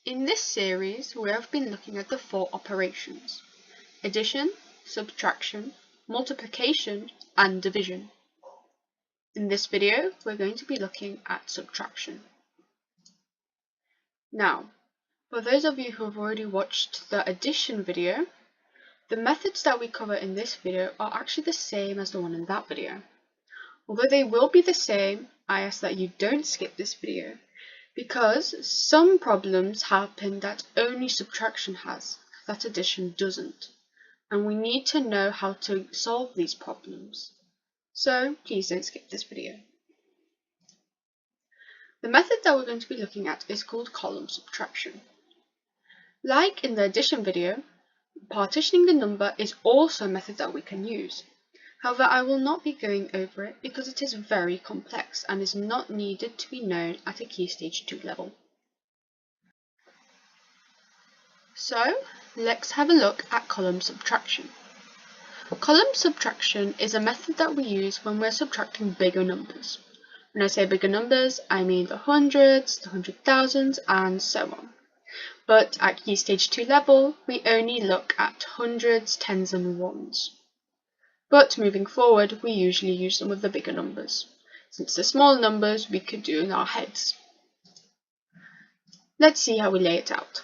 In this series, we have been looking at the 4 operations: addition, subtraction, multiplication, and division. In this video, we're going to be looking at subtraction. Now, for those of you who have already watched the addition video, the methods that we cover in this video are actually the same as the one in that video. Although they will be the same, I ask that you don't skip this video, because some problems happen that only subtraction has, that addition doesn't, and we need to know how to solve these problems. So please don't skip this video. The method that we're going to be looking at is called column subtraction. Like in the addition video, partitioning the number is also a method that we can use. However, I will not be going over it because it is very complex and is not needed to be known at a Key Stage 2 level. So, let's have a look at column subtraction. Column subtraction is a method that we use when we're subtracting bigger numbers. When I say bigger numbers, I mean the hundreds, the 100,000s, and so on. But at Key Stage 2 level, we only look at hundreds, tens, and ones. But moving forward, we usually use them with the bigger numbers, since the small numbers we could do in our heads. Let's see how we lay it out.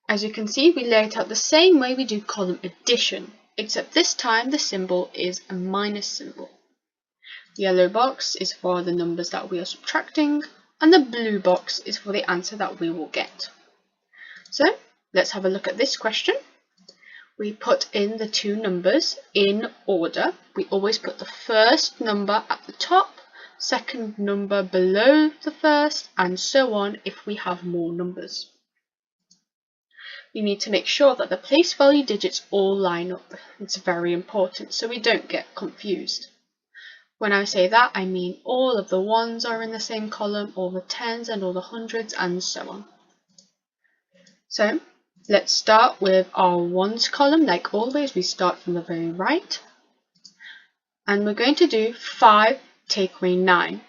As you can see, we lay it out the same way we do column addition, except this time the symbol is a minus symbol. The yellow box is for the numbers that we are subtracting, and the blue box is for the answer that we will get. So, let's have a look at this question. We put in the two numbers in order. We always put the first number at the top, second number below the first, and so on if we have more numbers. We need to make sure that the place value digits all line up. It's very important so we don't get confused. When I say that, I mean all of the ones are in the same column, all the tens and all the hundreds, and so on. So, let's start with our ones column. Like always, we start from the very right. And we're going to do 5 take away 9.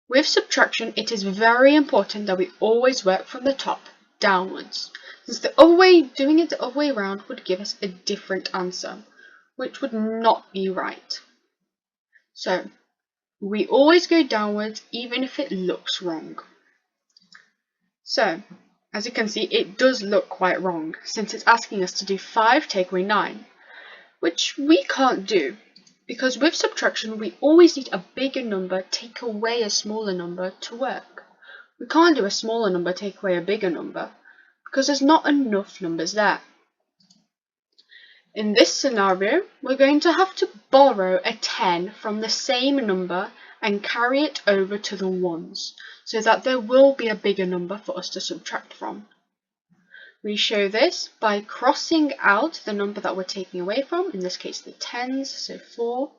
With subtraction, it is very important that we always work from the top downwards, since doing it the other way around would give us a different answer, which would not be right. So, we always go downwards even if it looks wrong. So, as you can see, it does look quite wrong, since it's asking us to do 5 take away 9, which we can't do, because with subtraction we always need a bigger number take away a smaller number to work. We can't do a smaller number take away a bigger number, because there's not enough numbers there. In this scenario, we're going to have to borrow a 10 from the same number and carry it over to the ones, so that there will be a bigger number for us to subtract from. We show this by crossing out the number that we're taking away from, in this case the tens, so 4,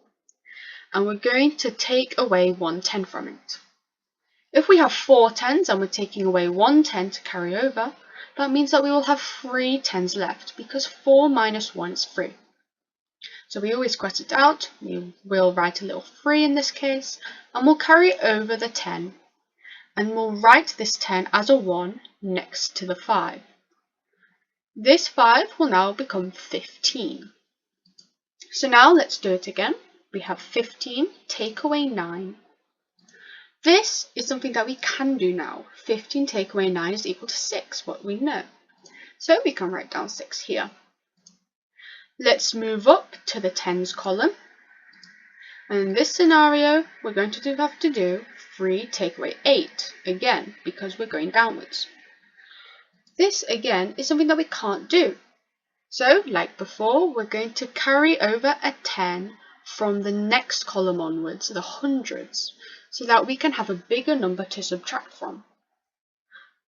and we're going to take away 1 10 from it. If we have 4 tens and we're taking away 1 10 to carry over, that means that we will have 3 tens left, because 4 minus 1 is 3. So we always cross it out, we will write a little 3 in this case, and we'll carry over the 10. And we'll write this 10 as a 1 next to the 5. This 5 will now become 15. So now let's do it again. We have 15 take away 9. This is something that we can do now. 15 take away 9 is equal to 6, what we know. So we can write down 6 here. Let's move up to the tens column. And in this scenario, we're going to have to do 3 take away 8, again, because we're going downwards. This, again, is something that we can't do. So, like before, we're going to carry over a 10 from the next column onwards, the hundreds, so that we can have a bigger number to subtract from.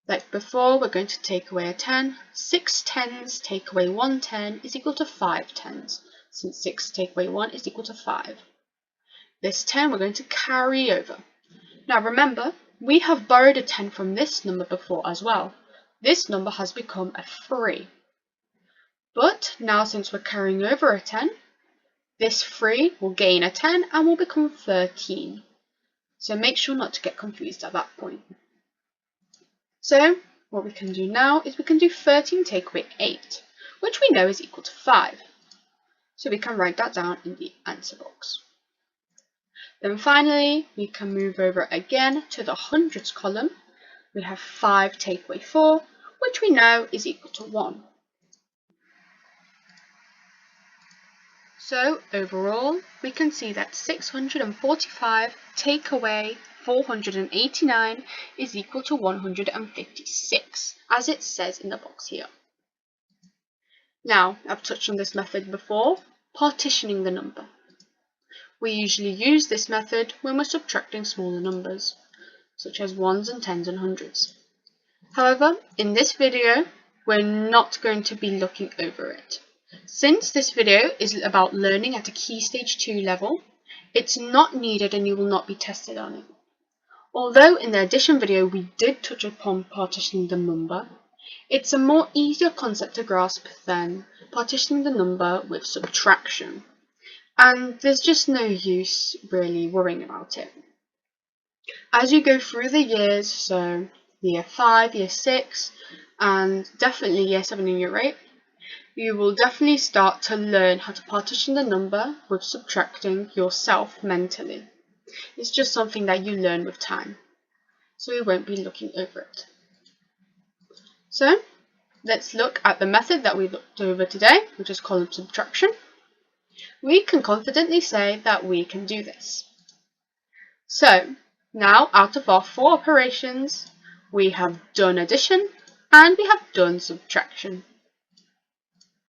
Like before, we're going to take away a 10. 6 tens take away 1 10 is equal to 5 tens, since 6 take away 1 is equal to 5. This 10 we're going to carry over. Now remember, we have borrowed a 10 from this number before as well. This number has become a 3. But now since we're carrying over a 10, this 3 will gain a 10 and will become 13. So make sure not to get confused at that point. So what we can do now is we can do 13 take away 8, which we know is equal to 5. So we can write that down in the answer box. Then finally, we can move over again to the hundreds column. We have 5 take away 4, which we know is equal to 1. So overall, we can see that 645 take away 489 is equal to 156, as it says in the box here. Now, I've touched on this method before, partitioning the number. We usually use this method when we're subtracting smaller numbers, such as ones and tens and hundreds. However, in this video, we're not going to be looking over it. Since this video is about learning at a Key Stage 2 level, it's not needed and you will not be tested on it. Although in the addition video we did touch upon partitioning the number, it's a more easier concept to grasp than partitioning the number with subtraction. And there's just no use really worrying about it. As you go through the years, so year 5, year 6, and definitely year 7 and year 8, you will definitely start to learn how to partition the number with subtracting yourself mentally. It's just something that you learn with time, so we won't be looking over it. So let's look at the method that we looked over today, which is column subtraction. We can confidently say that we can do this. So now, out of our 4 operations, we have done addition and we have done subtraction.